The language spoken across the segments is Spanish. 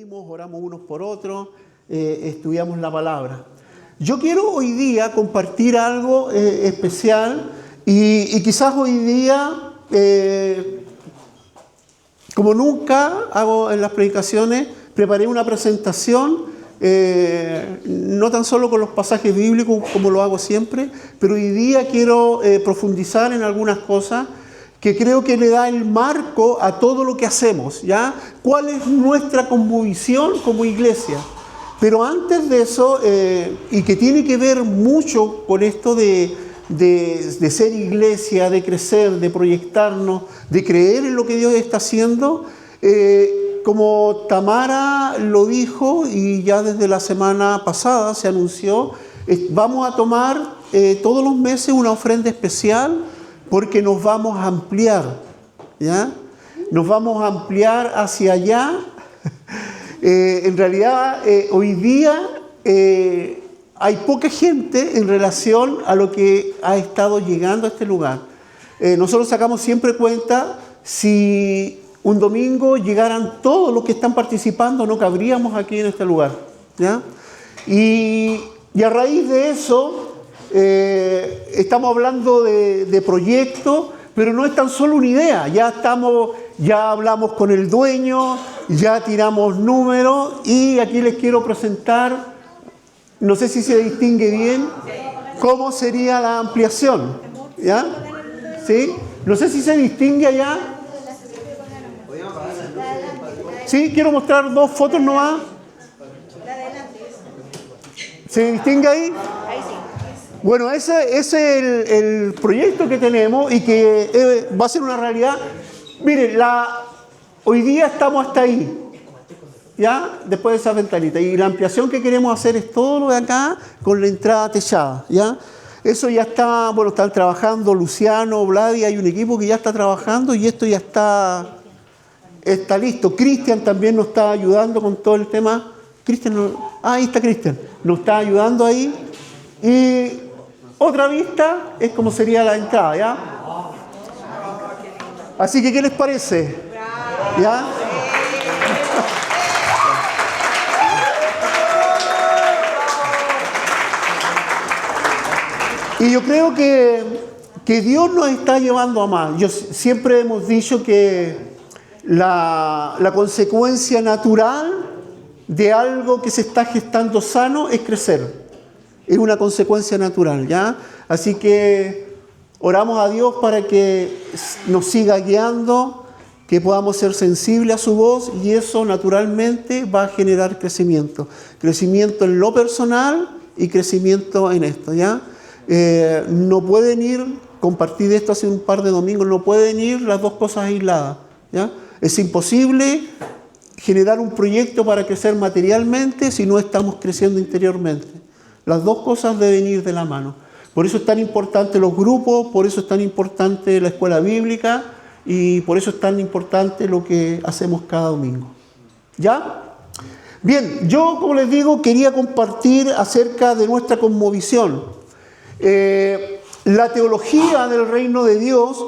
reunimos, oramos unos por otros, estudiamos la palabra. Yo quiero hoy día compartir algo especial y quizás hoy día, como nunca hago en las predicaciones, preparé una presentación, no tan solo con los pasajes bíblicos como lo hago siempre, pero hoy día quiero profundizar en algunas cosas que creo que le da el marco a todo lo que hacemos, ¿ya? ¿Cuál es nuestra cosmovisión como iglesia? Pero antes de eso, y que tiene que ver mucho con esto de ser iglesia, de crecer, de proyectarnos, de creer en lo que Dios está haciendo, como Tamara lo dijo y ya desde la semana pasada se anunció, vamos a tomar todos los meses una ofrenda especial porque nos vamos a ampliar, ¿ya? Nos vamos a ampliar hacia allá. En realidad, hoy día hay poca gente en relación a lo que ha estado llegando a este lugar. Nosotros sacamos siempre cuenta, si un domingo llegaran todos los que están participando, no cabríamos aquí en este lugar, ¿ya? Y a raíz de eso, estamos hablando de proyectos, pero no es tan solo una idea, ya hablamos con el dueño, ya tiramos números y aquí les quiero presentar, no sé si se distingue bien, cómo sería la ampliación, ¿ya? ¿Sí? No sé si se distingue allá. Sí, quiero mostrar dos fotos nomás. ¿Se distingue ahí? Bueno, ese es el proyecto que tenemos y que va a ser una realidad. Miren, hoy día estamos hasta ahí, ¿ya? Después de esa ventanita. Y la ampliación que queremos hacer es todo lo de acá con la entrada techada, ¿ya? Eso ya está, bueno, están trabajando Luciano, Vladi, hay un equipo que ya está trabajando y esto ya está listo. Cristian también nos está ayudando con todo el tema. Ahí está Cristian, nos está ayudando ahí. Y otra vista es como sería la entrada, ¿ya? Así que, ¿qué les parece? ¿Ya? Y yo creo que Dios nos está llevando a más. Siempre hemos dicho que la consecuencia natural de algo que se está gestando sano es crecer. Es una consecuencia natural, ¿ya? Así que oramos a Dios para que nos siga guiando, que podamos ser sensibles a su voz y eso naturalmente va a generar crecimiento. Crecimiento en lo personal y crecimiento en esto, ¿ya? No pueden ir, compartí esto hace un par de domingos, no pueden ir las dos cosas aisladas, ¿ya? Es imposible generar un proyecto para crecer materialmente si no estamos creciendo interiormente. Las dos cosas deben ir de la mano. Por eso es tan importante los grupos, por eso es tan importante la escuela bíblica y por eso es tan importante lo que hacemos cada domingo. ¿Ya? Bien, yo, como les digo, quería compartir acerca de nuestra cosmovisión. La teología del reino de Dios,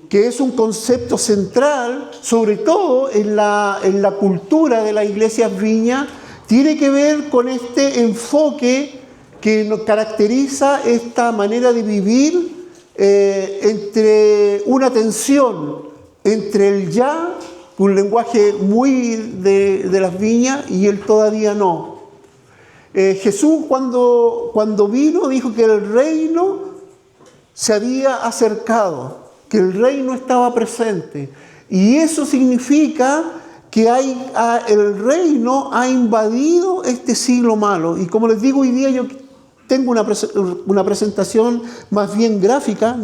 que es un concepto central, sobre todo en la cultura de las iglesias Viña, tiene que ver con este enfoque que nos caracteriza esta manera de vivir entre una tensión entre el ya, un lenguaje muy de las viñas, y el todavía no. Jesús cuando vino dijo que el reino se había acercado, que el reino estaba presente. Y eso significa que el reino ha invadido este siglo malo. Y como les digo, hoy día yo tengo una presentación más bien gráfica,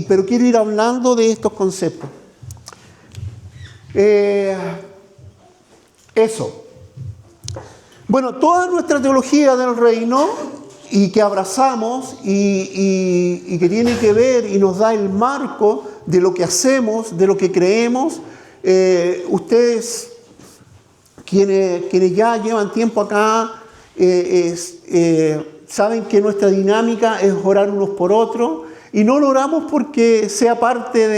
pero quiero ir hablando de estos conceptos. Eso. Bueno, toda nuestra teología del reino y que abrazamos y que tiene que ver y nos da el marco de lo que hacemos, de lo que creemos, ustedes quienes ya llevan tiempo acá, saben que nuestra dinámica es orar unos por otros, Y no lo oramos porque sea parte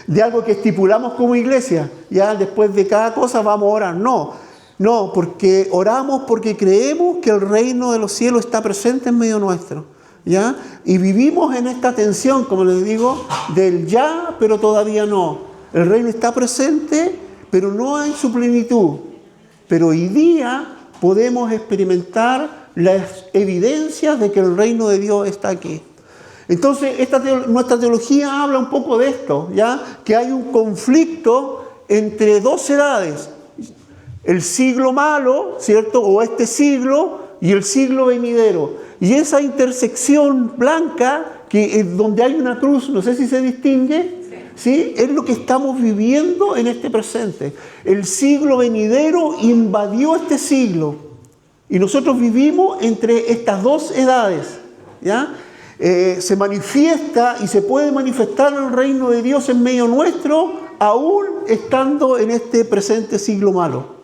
de algo que estipulamos como iglesia. Ya después de cada cosa vamos a orar. No, porque oramos porque creemos que el reino de los cielos está presente en medio nuestro. ¿Ya? Y vivimos en esta tensión, como les digo, del ya, pero todavía no. El reino está presente, pero no en su plenitud. Pero hoy día podemos experimentar las evidencias de que el reino de Dios está aquí. Entonces, nuestra teología habla un poco de esto, ¿ya? Que hay un conflicto entre dos edades. El siglo malo, ¿cierto? O este siglo y el siglo venidero. Y esa intersección blanca, donde hay una cruz, no sé si se distingue, ¿sí? Es lo que estamos viviendo en este presente. El siglo venidero invadió este siglo. Y nosotros vivimos entre estas dos edades, ¿ya? Se manifiesta y se puede manifestar el reino de Dios en medio nuestro, aún estando en este presente siglo malo.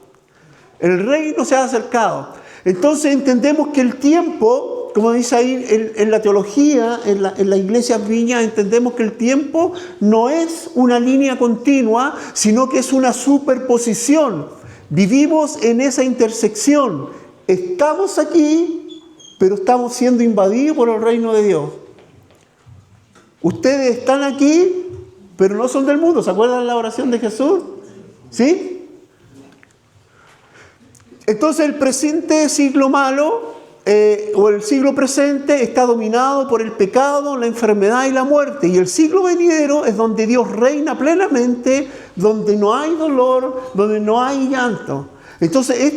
El reino se ha acercado. Entonces entendemos que el tiempo, como dice ahí en la teología, en la iglesia Viña, entendemos que el tiempo no es una línea continua, sino que es una superposición. Vivimos en esa intersección. Estamos aquí, pero estamos siendo invadidos por el reino de Dios. Ustedes están aquí, pero no son del mundo. ¿Se acuerdan de la oración de Jesús? ¿Sí? Entonces el presente siglo malo, o el siglo presente, está dominado por el pecado, la enfermedad y la muerte. Y el siglo venidero es donde Dios reina plenamente, donde no hay dolor, donde no hay llanto. Entonces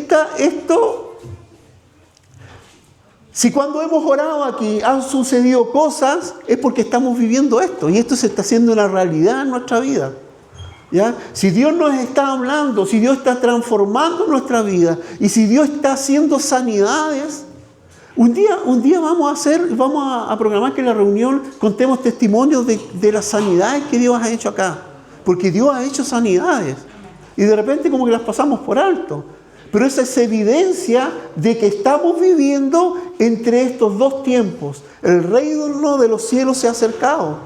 si cuando hemos orado aquí han sucedido cosas, es porque estamos viviendo esto. Y esto se está haciendo una realidad en nuestra vida. ¿Ya? Si Dios nos está hablando, si Dios está transformando nuestra vida, y si Dios está haciendo sanidades, un día vamos a programar que en la reunión contemos testimonios de las sanidades que Dios ha hecho acá. Porque Dios ha hecho sanidades. Y de repente como que las pasamos por alto. Pero esa es evidencia de que estamos viviendo entre estos dos tiempos. El reino de los cielos se ha acercado.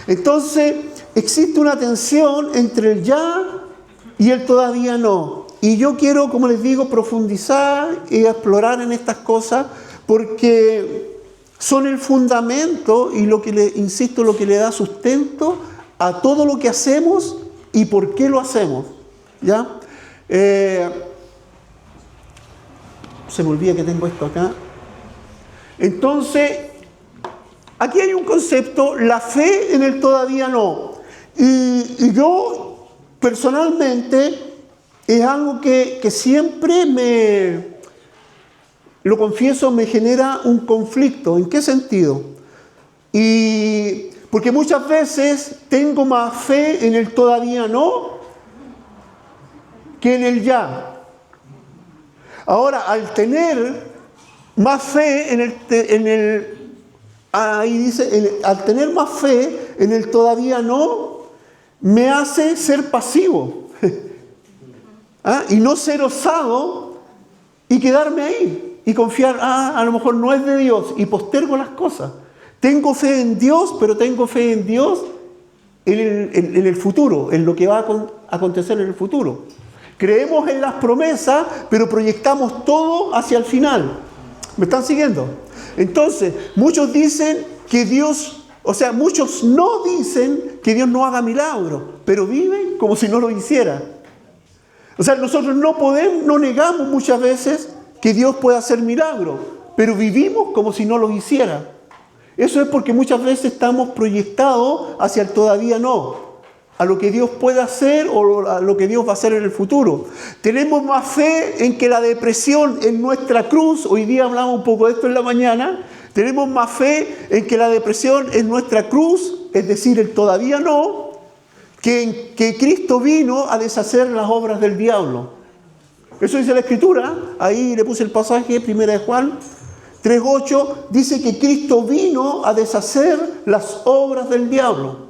Entonces, existe una tensión entre el ya y el todavía no. Y yo quiero, como les digo, profundizar y explorar en estas cosas porque son el fundamento y lo que le da sustento a todo lo que hacemos y por qué lo hacemos. ¿Ya? Se me olvida que tengo esto acá. Entonces, aquí hay un concepto, la fe en el todavía no. Y yo, personalmente, es algo que siempre lo confieso, me genera un conflicto. ¿En qué sentido? Porque muchas veces tengo más fe en el todavía no que en el ya. Ahora, al tener más fe al tener más fe en el todavía no, me hace ser pasivo. ¿Ah? Y no ser osado y quedarme ahí y confiar, a lo mejor no es de Dios, y postergo las cosas. Tengo fe en Dios, pero tengo fe en Dios en el futuro, en lo que va a acontecer en el futuro. Creemos en las promesas, pero proyectamos todo hacia el final. ¿Me están siguiendo? Entonces, muchos dicen que Dios, muchos no dicen que Dios no haga milagros, pero viven como si no lo hiciera. Nosotros no negamos muchas veces que Dios pueda hacer milagros, pero vivimos como si no los hiciera. Eso es porque muchas veces estamos proyectados hacia el todavía no, a lo que Dios puede hacer o a lo que Dios va a hacer en el futuro. Tenemos más fe en que la depresión en nuestra cruz, hoy día hablamos un poco de esto en la mañana, tenemos más fe en que la depresión en nuestra cruz, es decir, el todavía no, que en que Cristo vino a deshacer las obras del diablo. Eso dice la Escritura, ahí le puse el pasaje, 1 de Juan 3:8, dice que Cristo vino a deshacer las obras del diablo.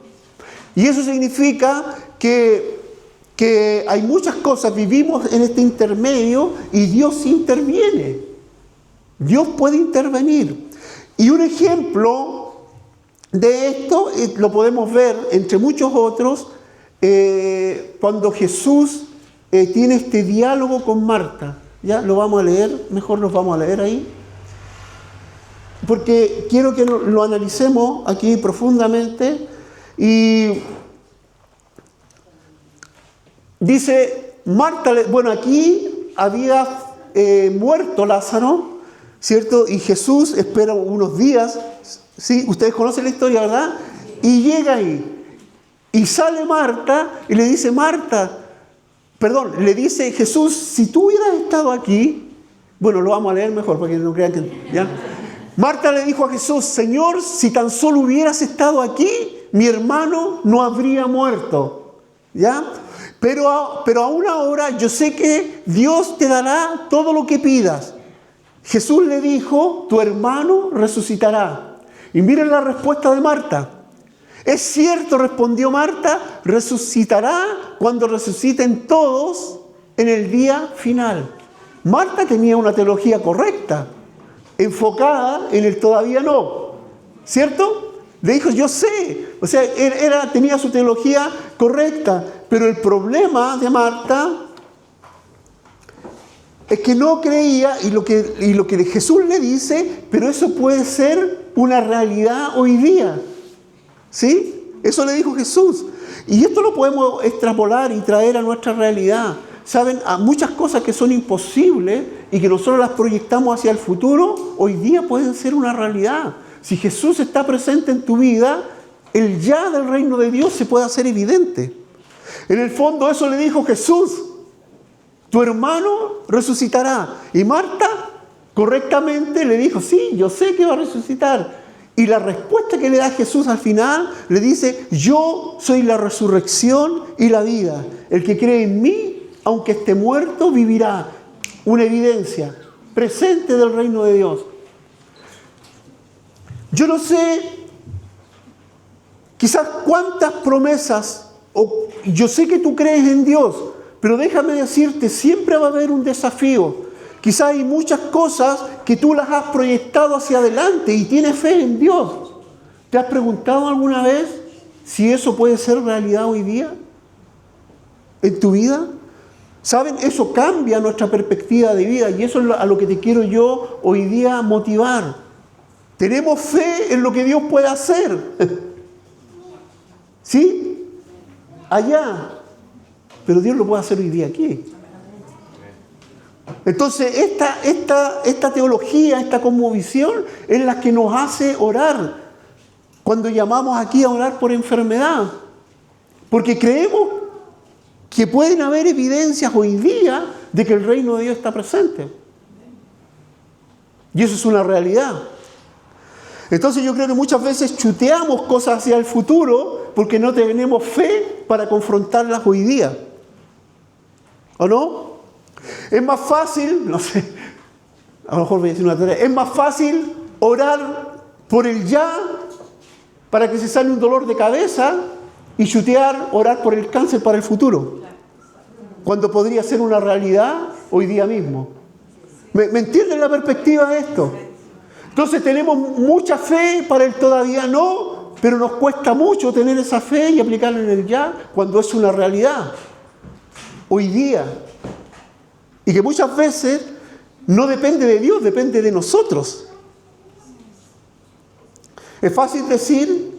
Y eso significa que hay muchas cosas, vivimos en este intermedio y Dios interviene. Dios puede intervenir. Y un ejemplo de esto lo podemos ver, entre muchos otros, cuando Jesús tiene este diálogo con Marta. ¿Ya? Lo vamos a leer, mejor nos vamos a leer ahí. Porque quiero que lo analicemos aquí profundamente. Y dice Marta, bueno, aquí había muerto Lázaro, ¿cierto? Y Jesús espera unos días, ¿sí? Ustedes conocen la historia, ¿verdad? Y llega ahí. Y sale Marta y le dice, le dice Jesús, si tú hubieras estado aquí, bueno, lo vamos a leer mejor para que no crean que... ¿ya? Marta le dijo a Jesús, Señor, si tan solo hubieras estado aquí, mi hermano no habría muerto. ¿Ya? Pero aún ahora yo sé que Dios te dará todo lo que pidas. Jesús le dijo, tu hermano resucitará. Y miren la respuesta de Marta. Es cierto, respondió Marta, resucitará cuando resuciten todos en el día final. Marta tenía una teología correcta, enfocada en el todavía no, ¿cierto? Le dijo, yo sé, o sea, tenía su teología correcta, pero el problema de Marta es que no creía, y lo que Jesús le dice, pero eso puede ser una realidad hoy día, ¿sí? Eso le dijo Jesús, y esto lo podemos extrapolar y traer a nuestra realidad. ¿Saben? A muchas cosas que son imposibles y que nosotros las proyectamos hacia el futuro, hoy día pueden ser una realidad. Si Jesús está presente en tu vida, el ya del reino de Dios se puede hacer evidente. En el fondo eso le dijo Jesús, tu hermano resucitará. Y Marta correctamente le dijo, sí, yo sé que va a resucitar. Y la respuesta que le da Jesús al final, le dice, yo soy la resurrección y la vida. El que cree en mí, aunque esté muerto, vivirá. Una evidencia presente del reino de Dios. Yo no sé, quizás cuántas promesas, yo sé que tú crees en Dios, pero déjame decirte, siempre va a haber un desafío. Quizás hay muchas cosas que tú las has proyectado hacia adelante y tienes fe en Dios. ¿Te has preguntado alguna vez si eso puede ser realidad hoy día en tu vida? ¿Saben? Eso cambia nuestra perspectiva de vida y eso es a lo que te quiero yo hoy día motivar. Tenemos fe en lo que Dios puede hacer. ¿Sí? Allá. Pero Dios lo puede hacer hoy día aquí. Entonces, esta teología, esta cosmovisión es la que nos hace orar cuando llamamos aquí a orar por enfermedad. Porque creemos que pueden haber evidencias hoy día de que el reino de Dios está presente. Y eso es una realidad. Entonces yo creo que muchas veces chuteamos cosas hacia el futuro porque no tenemos fe para confrontarlas hoy día. ¿O no? Es más fácil, no sé, a lo mejor voy a decir una teoría, es más fácil orar por el ya para que se sane un dolor de cabeza y chutear, orar por el cáncer para el futuro, cuando podría ser una realidad hoy día mismo. ¿Me entienden la perspectiva de esto? Entonces tenemos mucha fe para el todavía no, pero nos cuesta mucho tener esa fe y aplicarla en el ya cuando es una realidad hoy día. Y que muchas veces no depende de Dios, depende de nosotros. Es fácil decir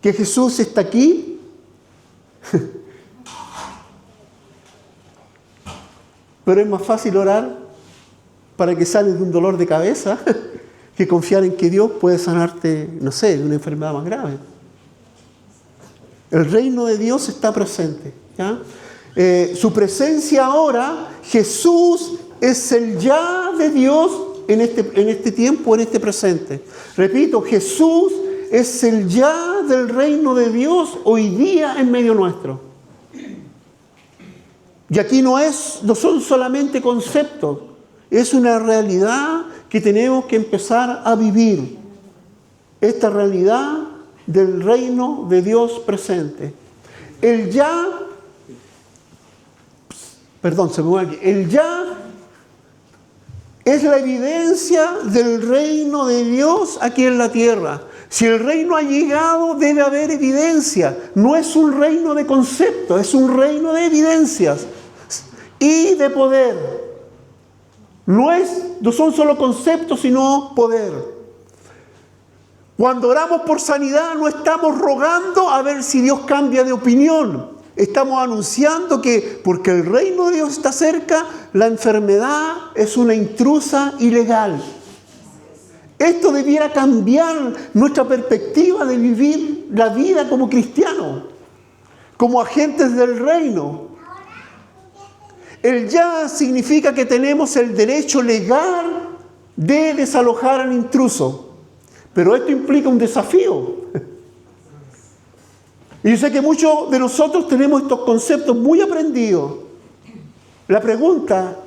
que Jesús está aquí, pero es más fácil orar para que sanes de un dolor de cabeza que confiar en que Dios puede sanarte, no sé, de una enfermedad más grave. El reino de Dios está presente, ¿ya? Su presencia ahora, Jesús es el ya de Dios en este tiempo, en este presente. Repito, Jesús es el ya del reino de Dios hoy día en medio nuestro. Y aquí no son solamente conceptos, es una realidad que tenemos que empezar a vivir. Esta realidad del reino de Dios presente. El ya es la evidencia del reino de Dios aquí en la tierra. Si el reino ha llegado, debe haber evidencia. No es un reino de conceptos, es un reino de evidencias y de poder. No son solo conceptos, sino poder. Cuando oramos por sanidad, no estamos rogando a ver si Dios cambia de opinión. Estamos anunciando que, porque el reino de Dios está cerca, la enfermedad es una intrusa ilegal. Esto debiera cambiar nuestra perspectiva de vivir la vida como cristianos, como agentes del reino. El ya significa que tenemos el derecho legal de desalojar al intruso. Pero esto implica un desafío. Y yo sé que muchos de nosotros tenemos estos conceptos muy aprendidos. La pregunta,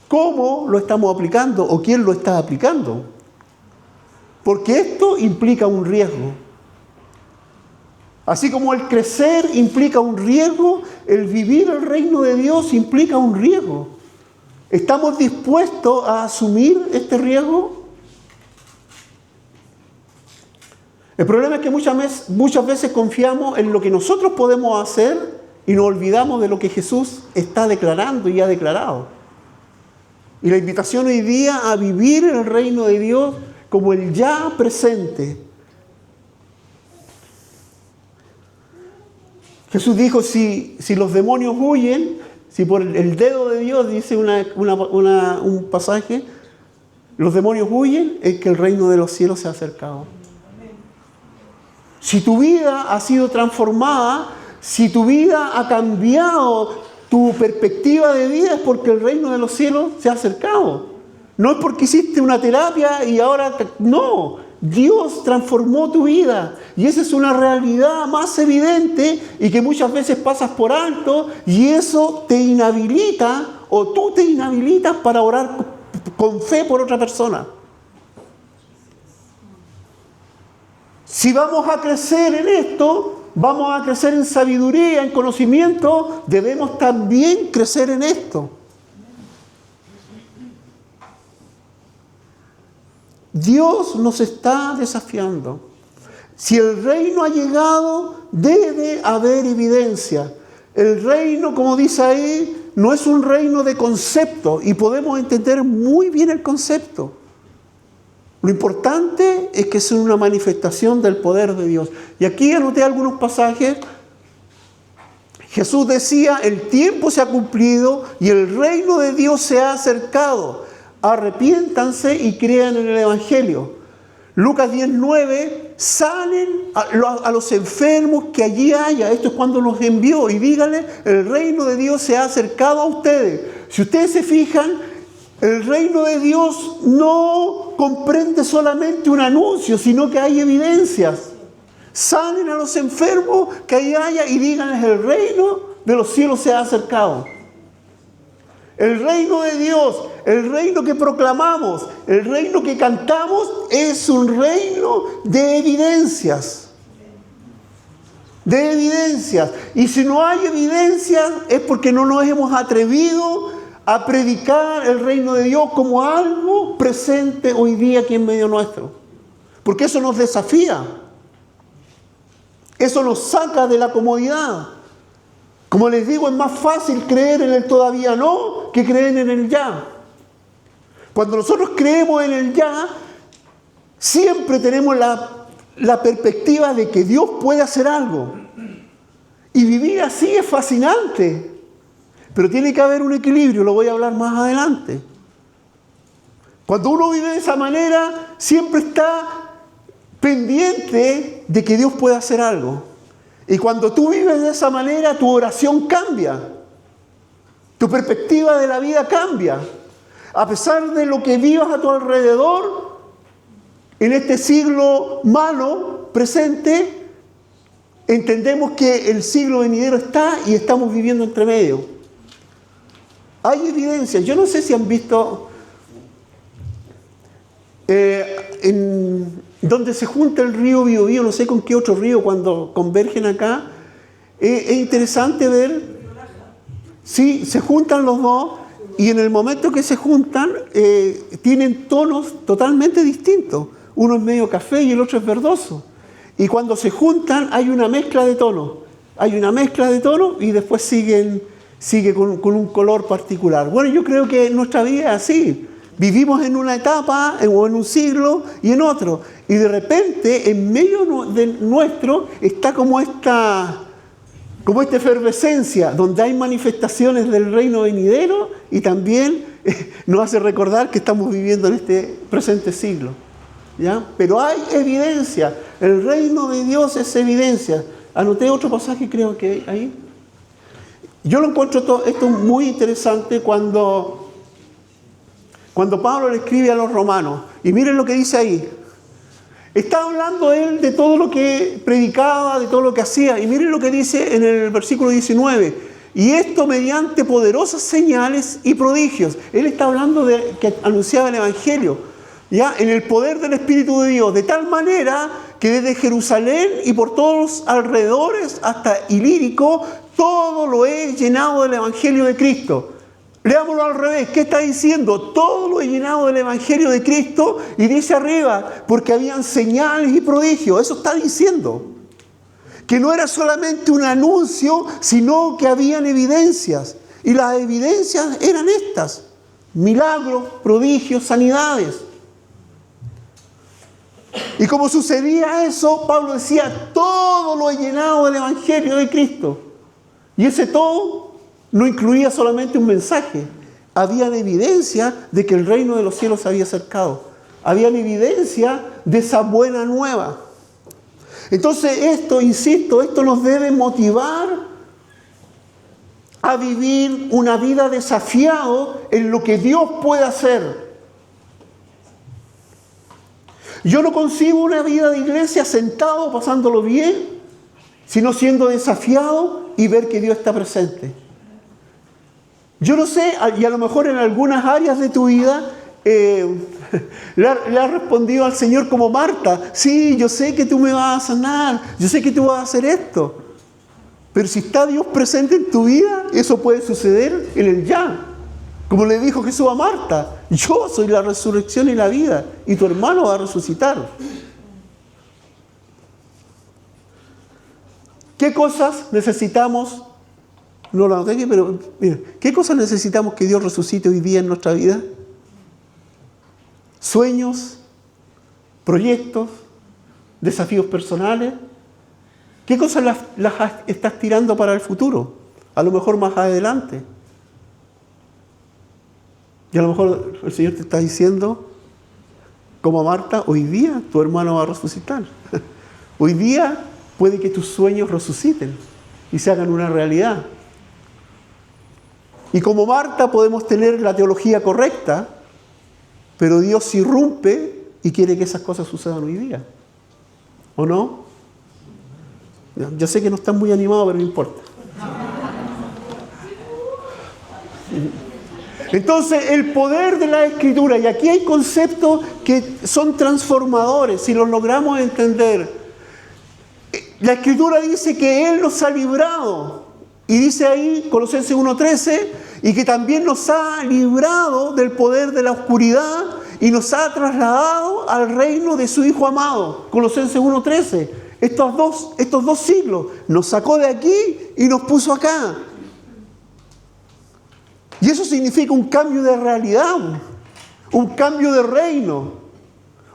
¿cómo lo estamos aplicando o quién lo está aplicando? Porque esto implica un riesgo. Así como el crecer implica un riesgo, el vivir el reino de Dios implica un riesgo. ¿Estamos dispuestos a asumir este riesgo? El problema es que muchas veces confiamos en lo que nosotros podemos hacer y nos olvidamos de lo que Jesús está declarando y ha declarado. Y la invitación hoy día a vivir el reino de Dios como el ya presente. Jesús dijo, si los demonios huyen, si por el dedo de Dios, dice un pasaje, los demonios huyen, es que el reino de los cielos se ha acercado. Si tu vida ha sido transformada, si tu vida ha cambiado, tu perspectiva de vida, es porque el reino de los cielos se ha acercado. No es porque hiciste una terapia y ahora... No, Dios transformó tu vida. Y esa es una realidad más evidente y que muchas veces pasas por alto, y eso te inhabilita, o tú te inhabilitas para orar con fe por otra persona. Si vamos a crecer en esto, vamos a crecer en sabiduría, en conocimiento, debemos también crecer en esto. Dios nos está desafiando. Si el reino ha llegado, debe haber evidencia. El reino, como dice ahí, no es un reino de concepto, y podemos entender muy bien el concepto. Lo importante es que es una manifestación del poder de Dios. Y aquí anoté algunos pasajes. Jesús decía, el tiempo se ha cumplido y el reino de Dios se ha acercado. Arrepiéntanse y crean en el Evangelio. Lucas 10:9, salen a los enfermos que allí haya. Esto es cuando los envió. Y díganle, el reino de Dios se ha acercado a ustedes. Si ustedes se fijan, el reino de Dios no comprende solamente un anuncio, sino que hay evidencias. Salen a los enfermos que allí haya y díganles, el reino de los cielos se ha acercado. El reino de Dios, el reino que proclamamos, el reino que cantamos, es un reino de evidencias. De evidencias. Y si no hay evidencias, es porque no nos hemos atrevido a predicar el reino de Dios como algo presente hoy día aquí en medio nuestro. Porque eso nos desafía. Eso nos saca de la comodidad. Como les digo, es más fácil creer en el todavía no que creer en el ya. Cuando nosotros creemos en el ya, siempre tenemos la perspectiva de que Dios puede hacer algo. Y vivir así es fascinante. Pero tiene que haber un equilibrio, lo voy a hablar más adelante. Cuando uno vive de esa manera, siempre está pendiente de que Dios pueda hacer algo. Y cuando tú vives de esa manera, tu oración cambia. Tu perspectiva de la vida cambia. A pesar de lo que vivas a tu alrededor, en este siglo malo presente, entendemos que el siglo venidero está y estamos viviendo entre medio. Hay evidencia. Yo no sé si han visto donde se junta el río Biobío, no sé con qué otro río cuando convergen acá. Es interesante ver. Sí, se juntan los dos y en el momento que se juntan tienen tonos totalmente distintos. Uno es medio café y el otro es verdoso. Y cuando se juntan hay una mezcla de tonos. Hay una mezcla de tonos y después sigue con un color particular. Bueno, yo creo que nuestra vida es así. Vivimos en una etapa o en un siglo y en otro. Y de repente, en medio de nuestro, está como esta efervescencia, donde hay manifestaciones del reino venidero y también nos hace recordar que estamos viviendo en este presente siglo. ¿Ya? Pero hay evidencia. El reino de Dios es evidencia. Anoté otro pasaje, creo que ahí. Yo lo encuentro esto muy interesante cuando Pablo le escribe a los romanos. Y miren lo que dice ahí. Está hablando él de todo lo que predicaba, de todo lo que hacía. Y miren lo que dice en el versículo 19. Y esto mediante poderosas señales y prodigios. Él está hablando de que anunciaba el Evangelio, ¿ya? En el poder del Espíritu de Dios. De tal manera que desde Jerusalén y por todos los alrededores hasta Ilírico, todo lo he llenado del Evangelio de Cristo. Leámoslo al revés. ¿Qué está diciendo? Todo lo he llenado del Evangelio de Cristo, y dice arriba, porque habían señales y prodigios. Eso está diciendo. Que no era solamente un anuncio, sino que habían evidencias. Y las evidencias eran estas: milagros, prodigios, sanidades. Y como sucedía eso, Pablo decía, todo lo he llenado del Evangelio de Cristo. Y ese todo no incluía solamente un mensaje. Había evidencia de que el reino de los cielos se había acercado. Había evidencia de esa buena nueva. Entonces esto, insisto, esto nos debe motivar a vivir una vida desafiado en lo que Dios puede hacer. Yo no concibo una vida de iglesia sentado, pasándolo bien, sino siendo desafiado y ver que Dios está presente. Yo no sé, y a lo mejor en algunas áreas de tu vida le has respondido al Señor como Marta: sí, yo sé que tú me vas a sanar, yo sé que tú vas a hacer esto. Pero si está Dios presente en tu vida, eso puede suceder en el ya. Como le dijo Jesús a Marta: yo soy la resurrección y la vida, y tu hermano va a resucitar. ¿Qué cosas necesitamos? No lo anoté aquí, pero mira, ¿qué cosas necesitamos que Dios resucite hoy día en nuestra vida? Sueños, proyectos, desafíos personales. ¿Qué cosas las estás tirando para el futuro? A lo mejor más adelante. Y a lo mejor el Señor te está diciendo, como a Marta, hoy día tu hermano va a resucitar. Hoy día puede que tus sueños resuciten y se hagan una realidad. Y como Marta podemos tener la teología correcta, pero Dios irrumpe y quiere que esas cosas sucedan hoy día. ¿O no? Yo sé que no están muy animados, pero no importa. Entonces, el poder de la Escritura, y aquí hay conceptos que son transformadores, si los logramos entender. La Escritura dice que Él nos ha librado, y dice ahí, Colosenses 1:13, y que también nos ha librado del poder de la oscuridad y nos ha trasladado al reino de su Hijo amado. Colosenses 1:13. Estos dos siglos, nos sacó de aquí y nos puso acá. Y eso significa un cambio de realidad, un cambio de reino,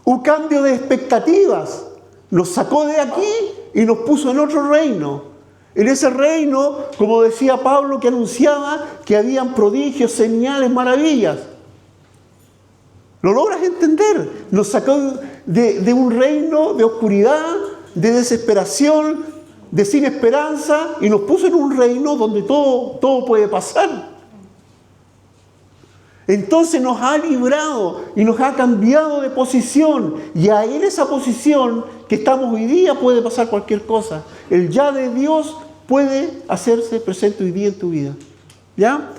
un cambio de expectativas. Nos sacó de aquí y nos puso en otro reino. En ese reino, como decía Pablo, que anunciaba que habían prodigios, señales, maravillas. ¿Lo logras entender? Nos sacó de un reino de oscuridad, de desesperación, de sin esperanza, y nos puso en un reino donde todo puede pasar. Entonces nos ha librado y nos ha cambiado de posición. Y ahí en esa posición que estamos hoy día puede pasar cualquier cosa. El ya de Dios puede hacerse presente hoy día en tu vida. ¿Ya?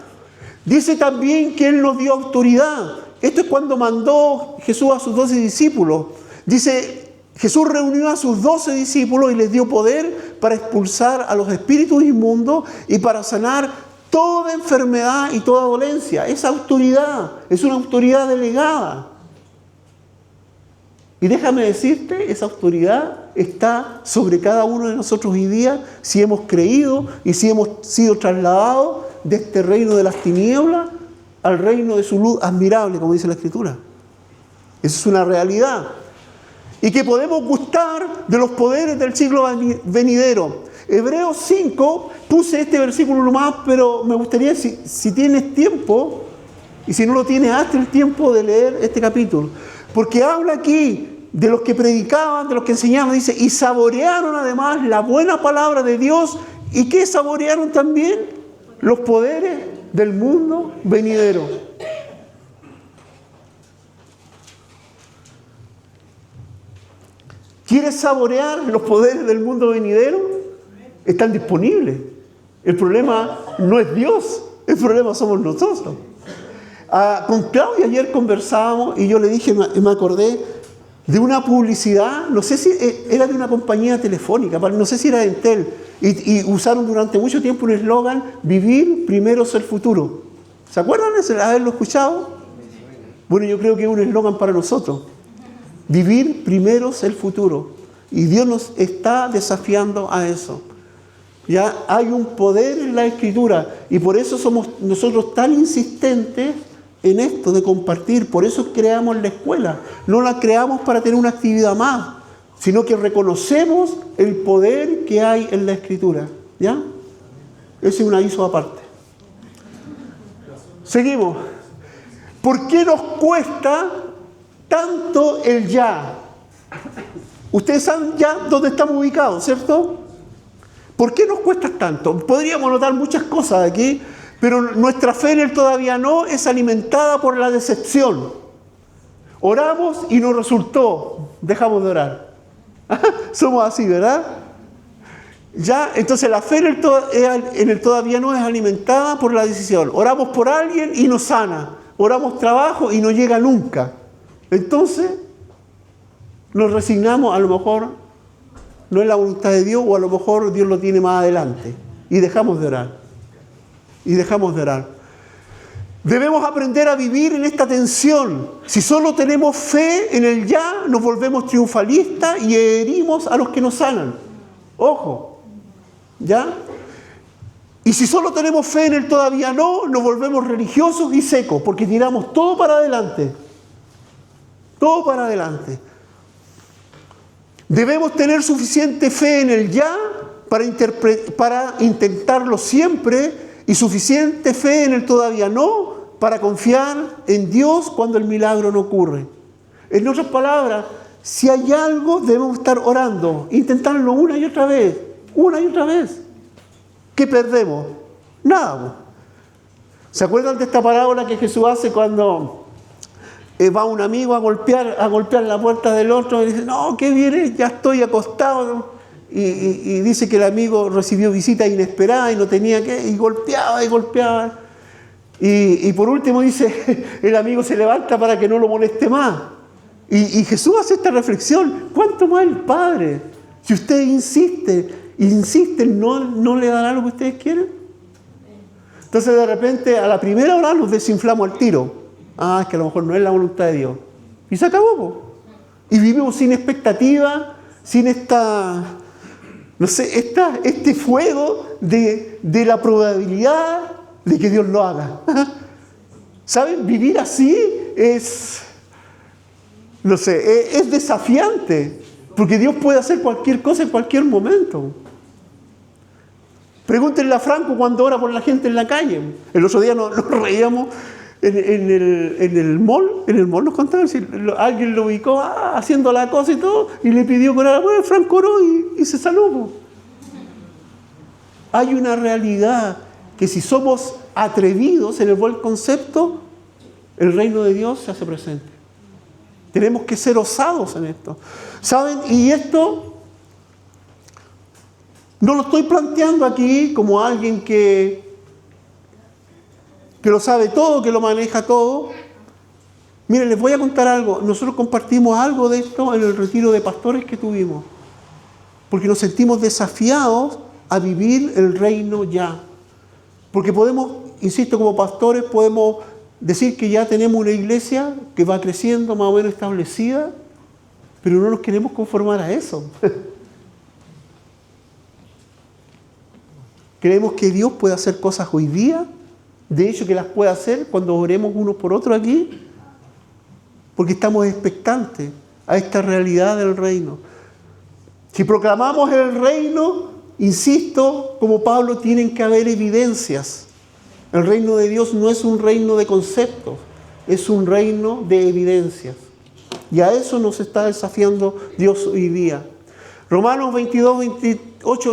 Dice también que Él nos dio autoridad. Esto es cuando mandó Jesús a sus 12 discípulos. Dice, Jesús reunió a sus 12 discípulos y les dio poder para expulsar a los espíritus inmundos y para sanar toda enfermedad y toda dolencia. Esa autoridad es una autoridad delegada. Y déjame decirte, esa autoridad está sobre cada uno de nosotros hoy día si hemos creído y si hemos sido trasladados de este reino de las tinieblas al reino de su luz admirable, como dice la Escritura. Eso es una realidad. Y que podemos gustar de los poderes del siglo venidero. Hebreos 5, puse este versículo más, pero me gustaría, si tienes tiempo, y si no lo tienes, hazte el tiempo de leer este capítulo. Porque habla aquí de los que predicaban, de los que enseñaban, dice, y saborearon además la buena palabra de Dios. ¿Y qué saborearon también? Los poderes del mundo venidero. ¿Quieres saborear los poderes del mundo venidero? Están disponibles. El problema no es Dios, el problema somos nosotros. Con Claudia ayer conversábamos y yo le dije, me acordé de una publicidad, no sé si era de una compañía telefónica, no sé si era de Entel, y usaron durante mucho tiempo un eslogan, vivir primero es el futuro. ¿Se acuerdan de haberlo escuchado? Bueno, yo creo que es un eslogan para nosotros. Vivir primero es el futuro. Y Dios nos está desafiando a eso. Ya hay un poder en la Escritura y por eso somos nosotros tan insistentes en esto de compartir. Por eso creamos la escuela. No la creamos para tener una actividad más, sino que reconocemos el poder que hay en la Escritura. ¿Ya? Ese es un aviso aparte. Seguimos. ¿Por qué nos cuesta tanto el ya? Ustedes saben ya dónde estamos ubicados, ¿cierto? ¿Por qué nos cuesta tanto? Podríamos notar muchas cosas aquí, pero nuestra fe en el todavía no es alimentada por la decepción. Oramos y no resultó, dejamos de orar. Somos así, ¿verdad? Ya, entonces la fe en el todavía no es alimentada por la decisión. Oramos por alguien y no sana. Oramos trabajo y no llega nunca. Entonces nos resignamos, a lo mejor no es la voluntad de Dios, o a lo mejor Dios lo tiene más adelante. Y dejamos de orar. Y dejamos de orar. Debemos aprender a vivir en esta tensión. Si solo tenemos fe en el ya, nos volvemos triunfalistas y herimos a los que nos sanan. Ojo. ¿Ya? Y si solo tenemos fe en el todavía no, nos volvemos religiosos y secos, porque tiramos todo para adelante. Todo para adelante. Debemos tener suficiente fe en el ya para intentarlo siempre y suficiente fe en el todavía no para confiar en Dios cuando el milagro no ocurre. En otras palabras, si hay algo, debemos estar orando, intentarlo una y otra vez. ¿Qué perdemos? Nada. ¿Se acuerdan de esta parábola que Jesús hace cuando va un amigo a golpear la puerta del otro y dice, no, ¿qué viene? Ya estoy acostado. Y dice que el amigo recibió visita inesperada y no tenía que, y golpeaba. Y por último dice, el amigo se levanta para que no lo moleste más. Y Jesús hace esta reflexión, ¿cuánto más el Padre? Si ustedes insisten, ¿no le dará lo que ustedes quieren? Entonces de repente a la primera hora nos desinflamos al tiro. Es que a lo mejor no es la voluntad de Dios. Y se acabó, po. Y vivimos sin expectativa, sin este fuego de la probabilidad de que Dios lo haga. ¿Saben? Vivir así es desafiante, porque Dios puede hacer cualquier cosa en cualquier momento. Pregúntenle a Franco cuando ora por la gente en la calle. El otro día nos reíamos en el mall nos contaban, si alguien lo ubicó haciendo la cosa y todo, y le pidió que orara. Bueno, Franco oró y se salvó. Hay una realidad que si somos atrevidos en el buen concepto, el reino de Dios se hace presente. Tenemos que ser osados en esto. ¿Saben? Y esto no lo estoy planteando aquí como alguien que lo sabe todo, que lo maneja todo. Miren, les voy a contar algo. Nosotros compartimos algo de esto en el retiro de pastores que tuvimos. Porque nos sentimos desafiados a vivir el reino ya. Porque podemos, insisto, como pastores, podemos decir que ya tenemos una iglesia que va creciendo, más o menos establecida. pero no nos queremos conformar a eso. Creemos que Dios puede hacer cosas hoy día, de hecho que las puede hacer cuando oremos unos por otros aquí, porque estamos expectantes a esta realidad del reino. Si proclamamos el reino, insisto, como Pablo, tienen que haber evidencias. El reino de Dios no es un reino de conceptos, es un reino de evidencias. Y a eso nos está desafiando Dios hoy día. Romanos 22,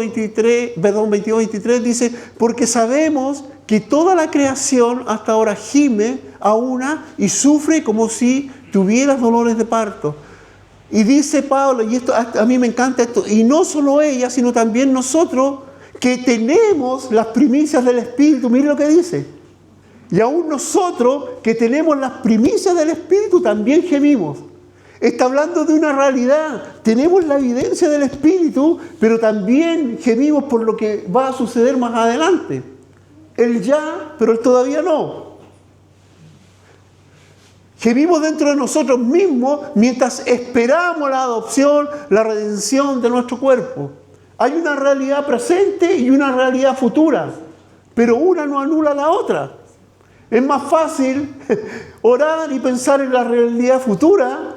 23 dice, porque sabemos que toda la creación hasta ahora gime a una y sufre como si tuviera dolores de parto. Y dice Pablo, y esto a mí me encanta esto, y no solo ella, sino también nosotros, que tenemos las primicias del Espíritu. Mire lo que dice. Y aún nosotros, que tenemos las primicias del Espíritu, también gemimos. Está hablando de una realidad. Tenemos la evidencia del Espíritu, pero también gemimos por lo que va a suceder más adelante. El ya, pero el todavía no. Gemimos dentro de nosotros mismos mientras esperamos la adopción, la redención de nuestro cuerpo. Hay una realidad presente y una realidad futura, pero una no anula la otra. Es más fácil orar y pensar en la realidad futura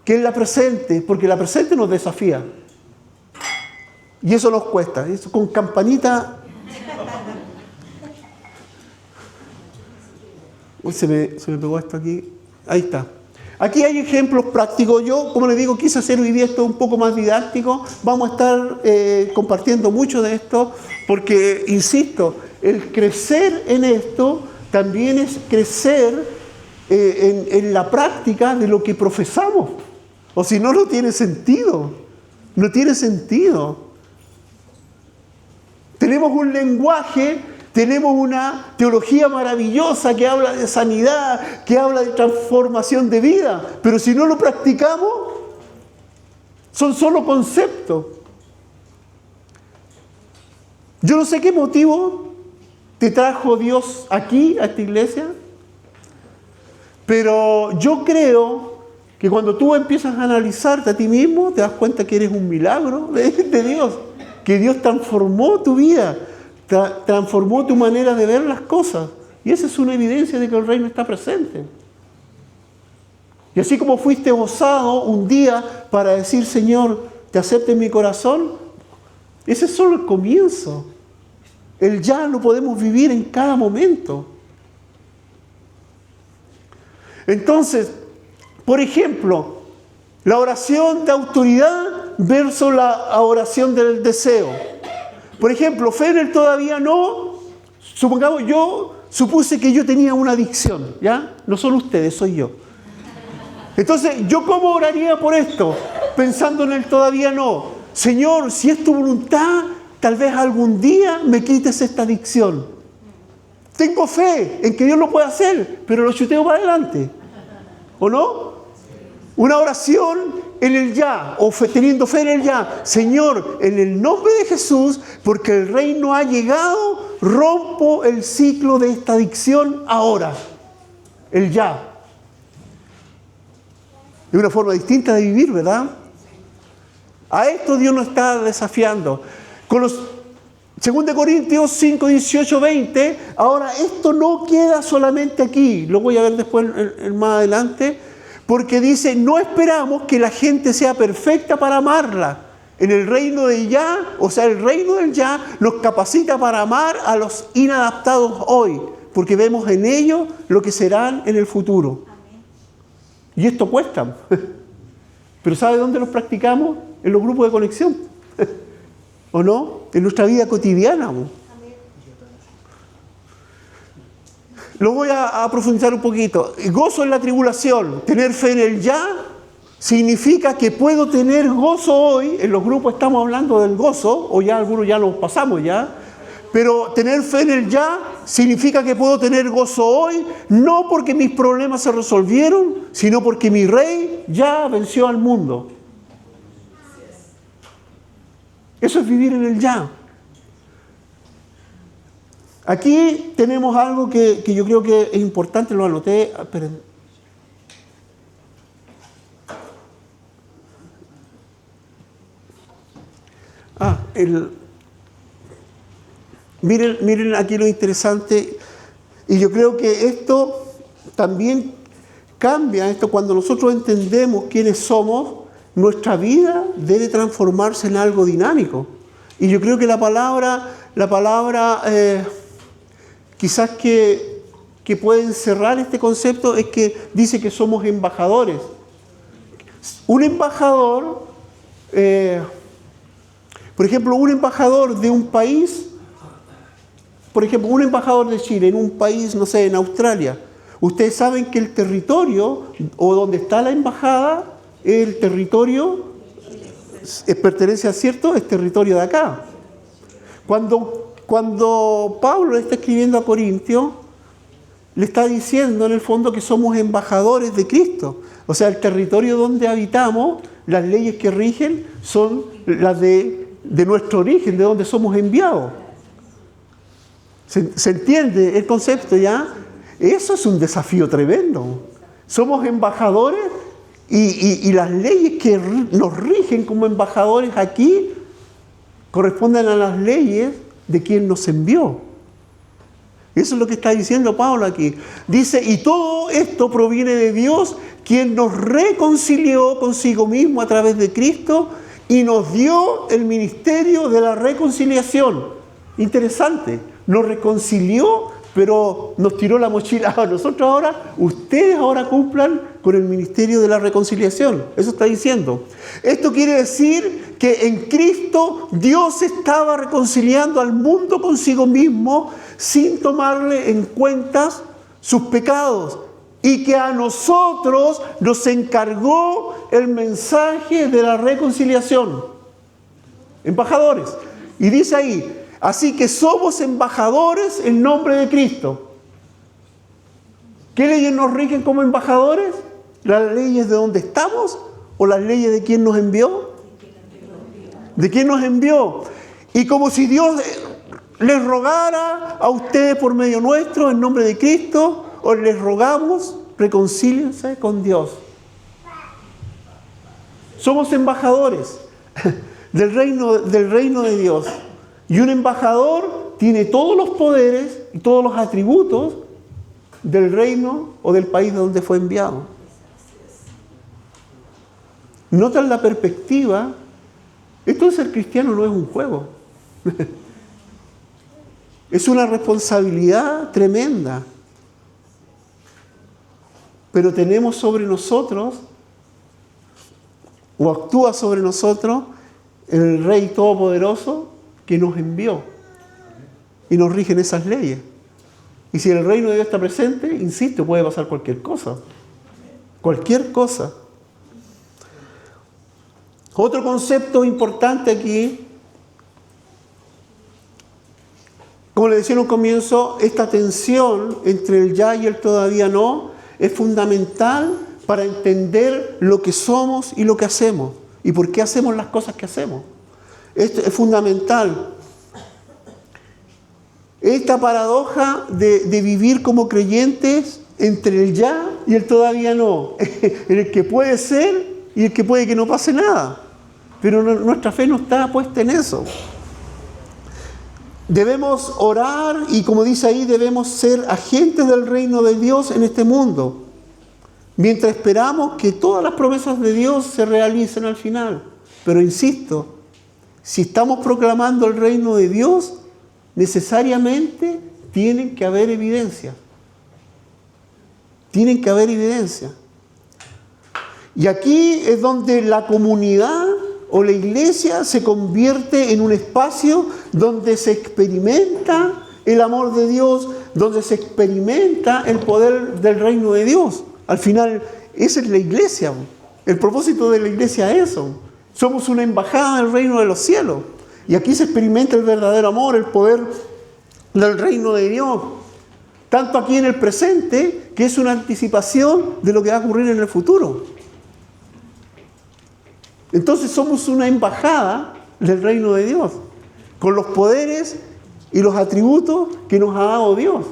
que en la presente, porque la presente nos desafía. Y eso nos cuesta. Eso con campanita. Uy, se me pegó esto aquí. Ahí está. Aquí hay ejemplos prácticos. Yo, como les digo, quise hacer hoy día esto un poco más didáctico. Vamos a estar compartiendo mucho de esto, porque, insisto, el crecer en esto también es crecer en la práctica de lo que profesamos. O si no, no tiene sentido. No tiene sentido. Tenemos un lenguaje, tenemos una teología maravillosa que habla de sanidad, que habla de transformación de vida, pero si no lo practicamos, son solo conceptos. Yo no sé qué motivo te trajo Dios aquí, a esta iglesia, pero yo creo que cuando tú empiezas a analizarte a ti mismo, te das cuenta que eres un milagro de Dios, que Dios transformó tu vida, transformó tu manera de ver las cosas. Y esa es una evidencia de que el reino está presente. Y así como fuiste osado un día para decir, Señor, te acepto en mi corazón, ese es solo el comienzo. El ya lo podemos vivir en cada momento. Entonces, por ejemplo, la oración de autoridad versus la oración del deseo. Por ejemplo, fe en el todavía no. Supongamos, yo supuse que yo tenía una adicción, ¿ya? No son ustedes, soy yo. Entonces, ¿yo cómo oraría por esto? Pensando en el todavía no. Señor, si es tu voluntad, tal vez algún día me quites esta adicción. Tengo fe en que Dios lo puede hacer, pero lo chuteo para adelante. ¿O no? Una oración en el ya, o teniendo fe en el ya. Señor, en el nombre de Jesús, porque el reino ha llegado, rompo el ciclo de esta adicción ahora. El ya. Es una forma distinta de vivir, ¿verdad? A esto Dios nos está desafiando. Con los 2 Corintios 5, 18, 20, ahora esto no queda solamente aquí, lo voy a ver después más adelante, porque dice, no esperamos que la gente sea perfecta para amarla. En el reino de ya, o sea, el reino del ya nos capacita para amar a los inadaptados hoy, porque vemos en ellos lo que serán en el futuro. Y esto cuesta. Pero ¿sabe dónde los practicamos? En los grupos de conexión. ¿O no? En nuestra vida cotidiana. Lo voy a profundizar un poquito. Gozo en la tribulación. Tener fe en el ya significa que puedo tener gozo hoy. En los grupos estamos hablando del gozo, o ya algunos ya los pasamos ya. Pero tener fe en el ya significa que puedo tener gozo hoy, no porque mis problemas se resolvieron, sino porque mi rey ya venció al mundo. Eso es vivir en el ya. Aquí tenemos algo que yo creo que es importante, lo anoté. Esperen. Miren aquí lo interesante, y yo creo que esto también cambia, cuando nosotros entendemos quiénes somos, nuestra vida debe transformarse en algo dinámico. Y yo creo que la palabra quizás que puede encerrar este concepto es que dice que somos embajadores. Un embajador, por ejemplo, un embajador de un país, por ejemplo, un embajador de Chile en un país, no sé, en Australia, ustedes saben que el territorio o donde está la embajada, el territorio pertenece a cierto, es territorio de acá. Cuando Pablo está escribiendo a Corintios, le está diciendo en el fondo que somos embajadores de Cristo. O sea, el territorio donde habitamos, las leyes que rigen son las de nuestro origen, de donde somos enviados. ¿Se entiende el concepto ya? Eso es un desafío tremendo. Somos embajadores y las leyes que nos rigen como embajadores aquí corresponden a las leyes de quien nos envió. Eso es lo que está diciendo Pablo aquí. Dice, y todo esto proviene de Dios, quien nos reconcilió consigo mismo a través de Cristo y nos dio el ministerio de la reconciliación. Interesante, nos reconcilió, pero nos tiró la mochila a nosotros ahora. Ustedes ahora cumplan con el ministerio de la reconciliación. Eso está diciendo. Esto quiere decir que en Cristo Dios estaba reconciliando al mundo consigo mismo sin tomarle en cuenta sus pecados, y que a nosotros nos encargó el mensaje de la reconciliación. Embajadores. Y dice ahí, así que somos embajadores en nombre de Cristo. ¿Qué leyes nos rigen como embajadores? ¿Las leyes de dónde estamos o las leyes de quién nos envió? ¿De quién nos envió? Y como si Dios les rogara a ustedes por medio nuestro, en nombre de Cristo, os les rogamos, reconcíliense con Dios. Somos embajadores del reino de Dios. Y un embajador tiene todos los poderes y todos los atributos del reino o del país de donde fue enviado. ¿Notan la perspectiva? Esto de ser cristiano no es un juego. Es una responsabilidad tremenda. Pero tenemos sobre nosotros, o actúa sobre nosotros, el Rey Todopoderoso que nos envió. Y nos rigen esas leyes. Y si el reino de Dios está presente, insisto, puede pasar cualquier cosa. Cualquier cosa. Otro concepto importante aquí, como le decía en un comienzo, esta tensión entre el ya y el todavía no es fundamental para entender lo que somos y lo que hacemos y por qué hacemos las cosas que hacemos. Esto es fundamental. Esta paradoja de vivir como creyentes entre el ya y el todavía no, en el que puede ser y el que puede que no pase nada. Pero nuestra fe no está puesta en eso. Debemos orar y, como dice ahí, debemos ser agentes del reino de Dios en este mundo, mientras esperamos que todas las promesas de Dios se realicen al final. Pero insisto, si estamos proclamando el reino de Dios, necesariamente tienen que haber evidencia. Tienen que haber evidencia. Y aquí es donde la comunidad o la iglesia se convierte en un espacio donde se experimenta el amor de Dios, donde se experimenta el poder del reino de Dios. Al final, esa es la iglesia. El propósito de la iglesia es eso. Somos una embajada del reino de los cielos. Y aquí se experimenta el verdadero amor, el poder del reino de Dios. Tanto aquí en el presente, que es una anticipación de lo que va a ocurrir en el futuro. Entonces somos una embajada del reino de Dios, con los poderes y los atributos que nos ha dado Dios.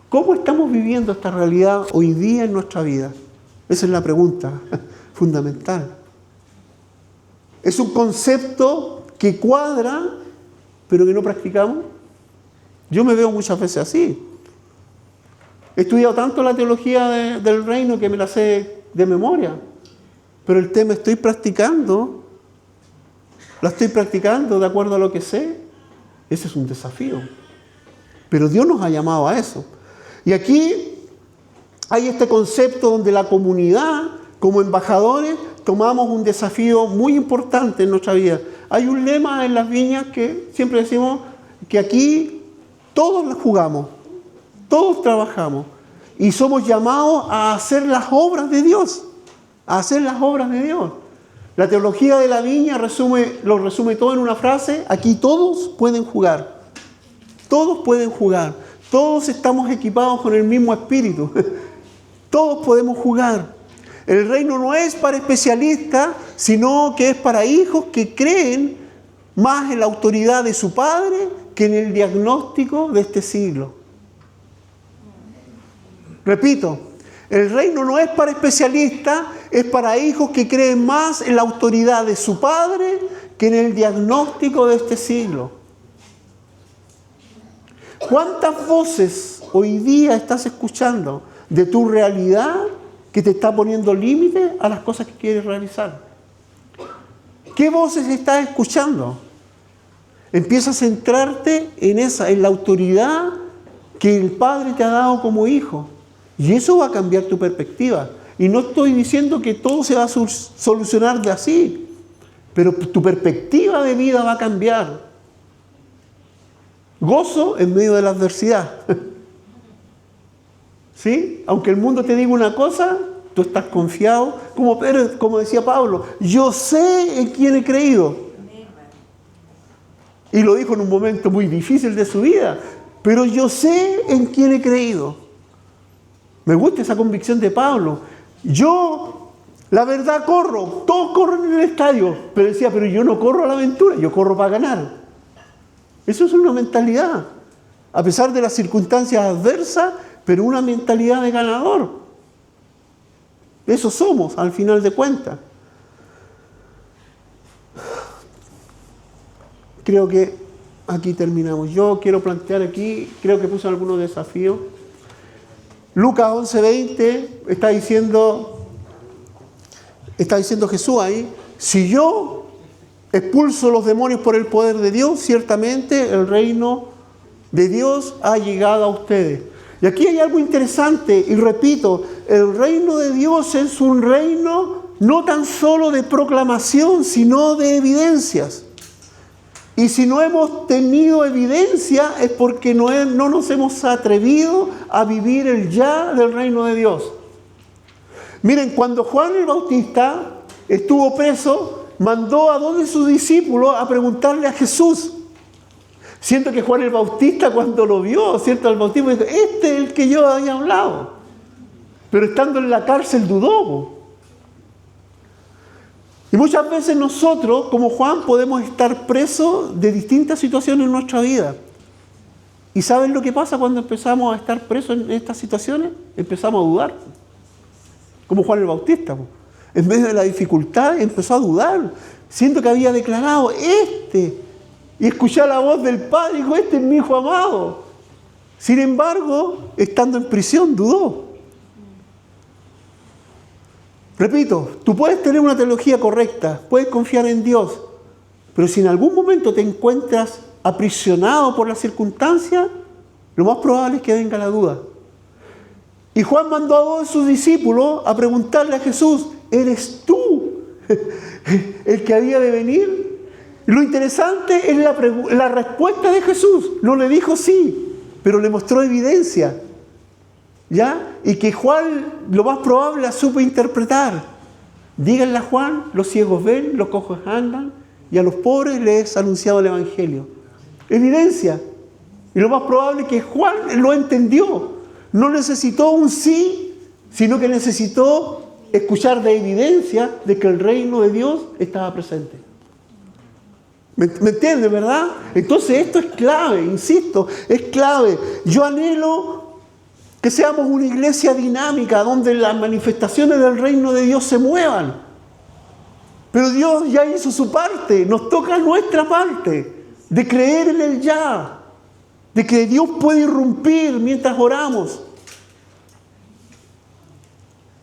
¿Cómo estamos viviendo esta realidad hoy día en nuestra vida? Esa es la pregunta fundamental. Es un concepto que cuadra, pero que no practicamos. Yo me veo muchas veces así. He estudiado tanto la teología del reino que me la sé de memoria. Pero el tema estoy practicando. La estoy practicando de acuerdo a lo que sé. Ese es un desafío. Pero Dios nos ha llamado a eso. Y aquí hay este concepto donde la comunidad, como embajadores, tomamos un desafío muy importante en nuestra vida. Hay un lema en las viñas que siempre decimos que aquí todos la jugamos, todos trabajamos y somos llamados a hacer las obras de Dios, a hacer las obras de Dios. La teología de la viña lo resume todo en una frase: aquí todos pueden jugar, todos pueden jugar, todos estamos equipados con el mismo espíritu, todos podemos jugar. El reino no es para especialistas, sino que es para hijos que creen más en la autoridad de su Padre que en el diagnóstico de este siglo. Repito, el reino no es para especialistas, es para hijos que creen más en la autoridad de su Padre que en el diagnóstico de este siglo. ¿Cuántas voces hoy día estás escuchando de tu realidad que te está poniendo límites a las cosas que quieres realizar? ¿Qué voces estás escuchando? Empieza a centrarte en la autoridad que el Padre te ha dado como hijo. Y eso va a cambiar tu perspectiva. Y no estoy diciendo que todo se va a solucionar de así, pero tu perspectiva de vida va a cambiar. Gozo en medio de la adversidad. ¿Sí? Aunque el mundo te diga una cosa, tú estás confiado. Como decía Pablo, yo sé en quién he creído. Y lo dijo en un momento muy difícil de su vida. Pero yo sé en quién he creído. Me gusta esa convicción de Pablo. Yo, la verdad, corro. Todos corren en el estadio. Pero decía, pero yo no corro a la aventura, yo corro para ganar. Eso es una mentalidad. A pesar de las circunstancias adversas, pero una mentalidad de ganador. Eso somos, al final de cuentas. Creo que aquí terminamos. Yo quiero plantear aquí, creo que puse algunos desafíos. Lucas 11:20 está diciendo Jesús ahí: si yo expulso los demonios por el poder de Dios, ciertamente el reino de Dios ha llegado a ustedes. Y aquí hay algo interesante, y repito, el reino de Dios es un reino no tan solo de proclamación, sino de evidencias. Y si no hemos tenido evidencia es porque no nos hemos atrevido a vivir el ya del reino de Dios. Miren, cuando Juan el Bautista estuvo preso, mandó a 2 de sus discípulos a preguntarle a Jesús. Siento que Juan el Bautista, cuando lo vio, ¿cierto? El bautismo dijo: este es el que yo había hablado. Pero estando en la cárcel dudó. Y muchas veces nosotros, como Juan, podemos estar presos de distintas situaciones en nuestra vida. ¿Y saben lo que pasa cuando empezamos a estar presos en estas situaciones? Empezamos a dudar. Como Juan el Bautista. En medio de la dificultad empezó a dudar, siendo que había declarado: y escuché la voz del Padre y dijo: este es mi hijo amado. Sin embargo, estando en prisión, dudó. Repito, tú puedes tener una teología correcta, puedes confiar en Dios, pero si en algún momento te encuentras aprisionado por las circunstancias, lo más probable es que venga la duda. Y Juan mandó a 2 de sus discípulos a preguntarle a Jesús: ¿eres tú el que había de venir? Lo interesante es la respuesta de Jesús. No le dijo sí, pero le mostró evidencia. ¿Ya? Y que Juan, lo más probable, la supo interpretar. Díganle a Juan: los ciegos ven, los cojos andan, y a los pobres les es anunciado el Evangelio. Evidencia. Y lo más probable es que Juan lo entendió. No necesitó un sí, sino que necesitó escuchar de evidencia de que el reino de Dios estaba presente. ¿Me entiendes, verdad? Entonces esto es clave, insisto, es clave. Yo anhelo que seamos una iglesia dinámica donde las manifestaciones del reino de Dios se muevan. Pero Dios ya hizo su parte, nos toca nuestra parte, de creer en el ya, de que Dios puede irrumpir mientras oramos.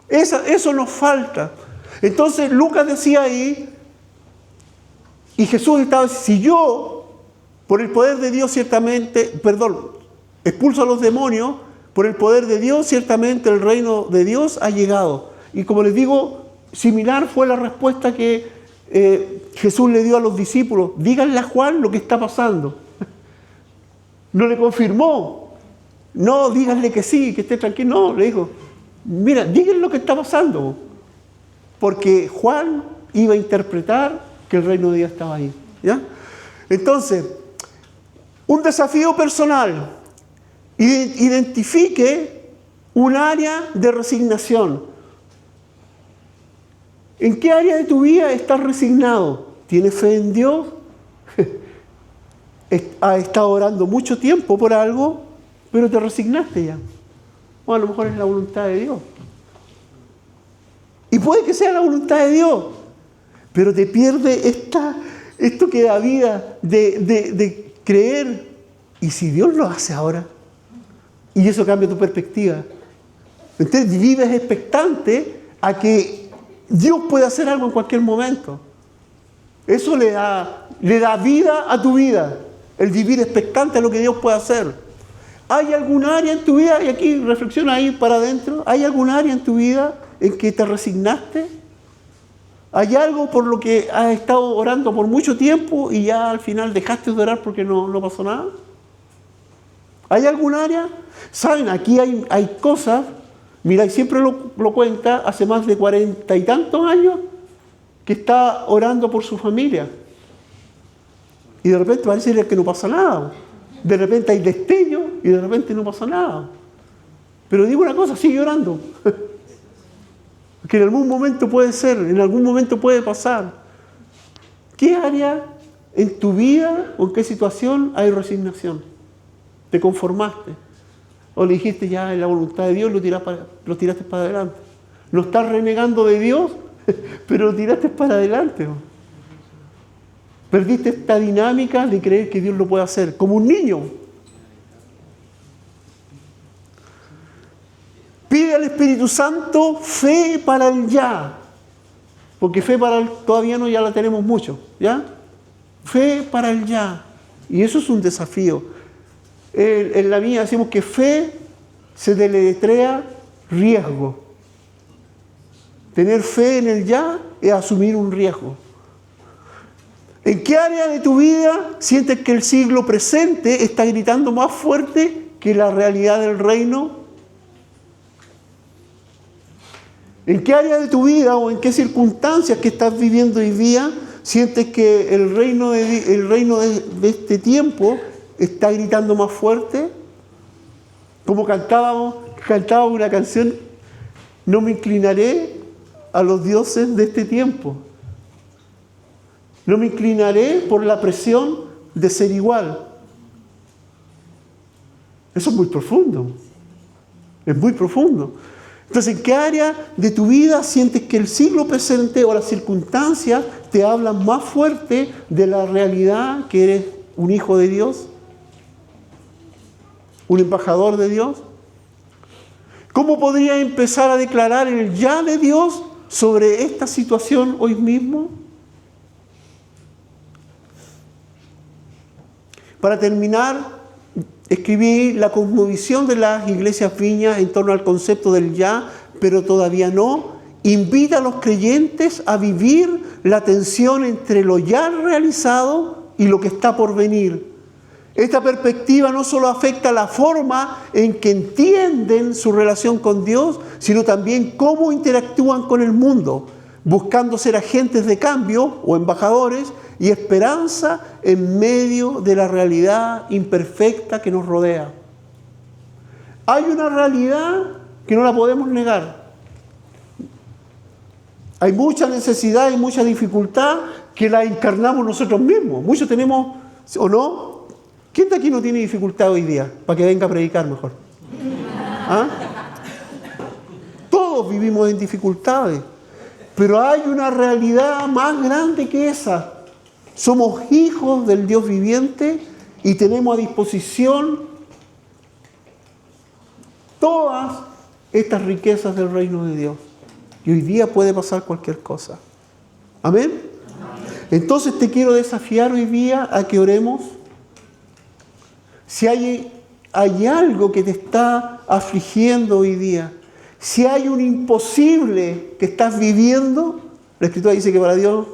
Eso nos falta. Entonces Lucas decía ahí, y Jesús estaba diciendo, si yo, por el poder de Dios ciertamente, expulso a los demonios, por el poder de Dios ciertamente el reino de Dios ha llegado. Y como les digo, similar fue la respuesta que Jesús le dio a los discípulos. Díganle a Juan lo que está pasando. No le confirmó. No, díganle que sí, que esté tranquilo. No, le dijo, mira, díganle lo que está pasando. Porque Juan iba a interpretar que el reino de Dios estaba ahí. ¿Ya? Entonces, un desafío personal. Identifique un área de resignación. ¿En qué área de tu vida estás resignado? ¿Tienes fe en Dios? ¿Has estado orando mucho tiempo por algo, pero te resignaste ya? O a lo mejor es la voluntad de Dios. Y puede que sea la voluntad de Dios, pero te pierde esto que da vida de creer. ¿Y si Dios lo hace ahora? Y eso cambia tu perspectiva. Entonces vives expectante a que Dios puede hacer algo en cualquier momento. Eso le da vida a tu vida. El vivir expectante a lo que Dios puede hacer. ¿Hay algún área en tu vida? Y aquí reflexiona ahí para adentro. ¿Hay algún área en tu vida en que te resignaste? ¿Hay algo por lo que has estado orando por mucho tiempo y ya al final dejaste de orar porque no pasó nada? ¿Hay algún área? ¿Saben? Aquí hay cosas. Mira, y siempre lo cuenta, hace más de 40 y tantos años que está orando por su familia. Y de repente parece que no pasa nada. De repente hay destello y de repente no pasa nada. Pero digo una cosa, sigue orando. Que en algún momento puede ser, en algún momento puede pasar. ¿Qué área en tu vida o en qué situación hay resignación? ¿Te conformaste? ¿O le dijiste ya en la voluntad de Dios lo tiraste para adelante? No estás renegando de Dios, pero lo tiraste para adelante. Perdiste esta dinámica de creer que Dios lo puede hacer, como un niño. Pide al Espíritu Santo fe para el ya. Porque fe para el todavía no, ya la tenemos mucho. ¿Ya? Fe para el ya. Y eso es un desafío. En la mía decimos que fe se deletrea riesgo. Tener fe en el ya es asumir un riesgo. ¿En qué área de tu vida sientes que el siglo presente está gritando más fuerte que la realidad del reino? ¿En qué área de tu vida o en qué circunstancias que estás viviendo hoy día sientes que el reino de este tiempo está gritando más fuerte? Como cantábamos una canción, no me inclinaré a los dioses de este tiempo. No me inclinaré por la presión de ser igual. Eso es muy profundo. Es muy profundo. Entonces, ¿en qué área de tu vida sientes que el siglo presente o las circunstancias te hablan más fuerte de la realidad que eres un hijo de Dios? ¿Un embajador de Dios? ¿Cómo podría empezar a declarar el ya de Dios sobre esta situación hoy mismo? Para terminar, escribí la cosmovisión de las iglesias Viña en torno al concepto del ya, pero todavía no. Invita a los creyentes a vivir la tensión entre lo ya realizado y lo que está por venir. Esta perspectiva no solo afecta la forma en que entienden su relación con Dios, sino también cómo interactúan con el mundo, buscando ser agentes de cambio o embajadores y esperanza en medio de la realidad imperfecta que nos rodea. Hay una realidad que no la podemos negar. Hay mucha necesidad y mucha dificultad que la encarnamos nosotros mismos. Muchos tenemos, ¿o no? ¿Quién de aquí no tiene dificultad hoy día? Para que venga a predicar mejor. ¿Ah? Todos vivimos en dificultades. Pero hay una realidad más grande que esa. Somos hijos del Dios viviente y tenemos a disposición todas estas riquezas del reino de Dios. Y hoy día puede pasar cualquier cosa. ¿Amén? Entonces te quiero desafiar hoy día a que oremos. Si hay algo que te está afligiendo hoy día, si hay un imposible que estás viviendo, la Escritura dice que para Dios,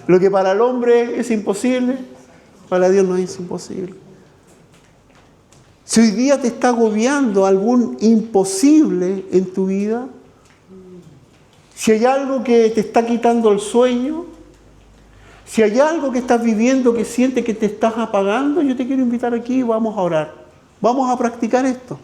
lo que para el hombre es imposible, para Dios no es imposible. Si hoy día te está agobiando algún imposible en tu vida, si hay algo que te está quitando el sueño, si hay algo que estás viviendo que sientes que te estás apagando, yo te quiero invitar aquí y vamos a orar. Vamos a practicar esto.